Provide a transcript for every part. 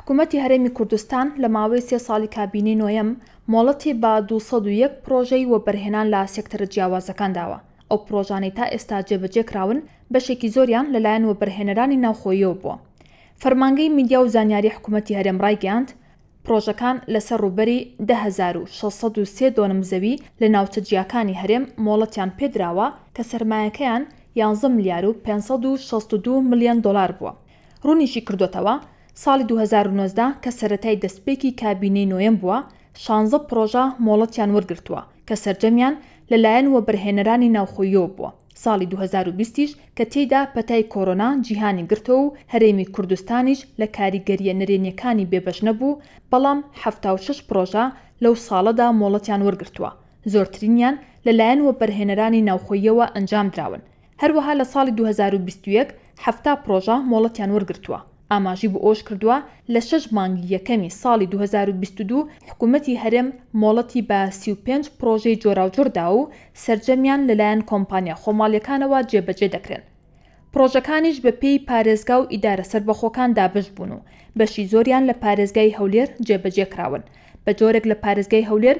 حکوومەتی هەرێمی کوردستان لە ماوەی 3 ساڵی کابینەی نۆیەم مۆڵەتی بە 201 پرۆژەی وەبەرهێنان لە سێکتەرە جیاوازەکان داوە. ئەو پرۆژانەی تا ئێستا جێبەجێ کراون بەشێکی زۆریان لەلایەن وەبەرهێنەرانی ناوخۆییەوە بووە. فەرمانگەی میدیا و زانیاری حکوومەتی هەرێم ڕایگەیاند پرۆژەکان لەسەر ڕووبەری 10,603 دۆنم زەوی لە ناوچە جیاکانی هەرێم مۆڵەتیان پێدراوە کە سەرمایەکەیان 11 ملیار و 562 ملیۆن دۆلار بووە. ڕوونیشی کردوتەوە ساڵی 2019 کە سەرەتای دەستپێکی کابینەی نۆیەم بووە 16 پرۆژە مۆڵەتیان وەرگرتووە کە سەرجەمیان لەلایەن وەبەرهێنەرانی ناوخۆییەوە بووە. ساڵی 2020 کە تێیدا پەتای کۆرۆنا جیهانی گرتەوە و هەرێمی کوردستانیش لە کاریگەریە نەرێنیەکانی بێبەش نەبوو، بەڵام 76 پرۆژە لەو ساڵەدا مۆڵەتیان وەرگرتووە. زۆرترینیان لەلایەن وەبەرهێنەرانی ناوخۆییەوە ئەنجام دراون. هەروەها لە ساڵی 2021 70 پرۆژە مۆڵەتیان وەرگرتووە. ئاماژی بۆ ئەوش کردووە لە 6 مانگی یەکەمی ساڵی 2022 حکوومەتی هەرێم مۆڵەتی بە 35 پرۆژەی جۆراوجۆردا و سەرجەمیان لەلایەن کۆمپانیا خۆماڵیەکانەوە جێبەجێ دەکرێن. پرۆژەکانیش بە پێی پارێزگا و ئیدارە سەربەخۆکان دابش بوون و بەشی زۆریان لە پارێزگای هەولێر جێبەجێ کراون. بە جۆرێک لە پارێزگای هەولێر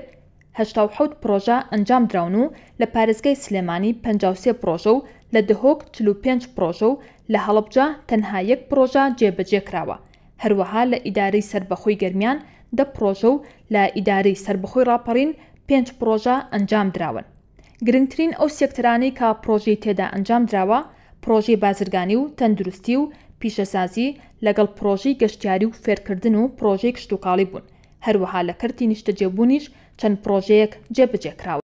87 پرۆژە ئەنجام دراون و لە پارێزگای سلێمانی 53 پرۆژە و لە دهۆک 45 پرۆژە و لە هەڵەبجە تەنها 1 پرۆژە جێبەجێ کراوە. هەروەها لە ئیدارەی سەربەخۆی گەرمیان 10 پرۆژە و لە ئیدارەی سەربەخۆی ڕاپەڕین 5 پرۆژە ئەنجام دراون. گرنگترین ئەو سێکتەرانەی کە پرۆژەی تێدا ئەنجام دراوە پرۆژەی بازرگانی و تەندروستی و پیشەسازی لەگەڵ پرۆژەی گەشتیاری و فێرکردن و پرۆژەی کشتوکاڵی بوون. هەروەها لە کەرتی نیشتەجێبوونیش چەند پرۆژەیەک جێبەجێ کراوە.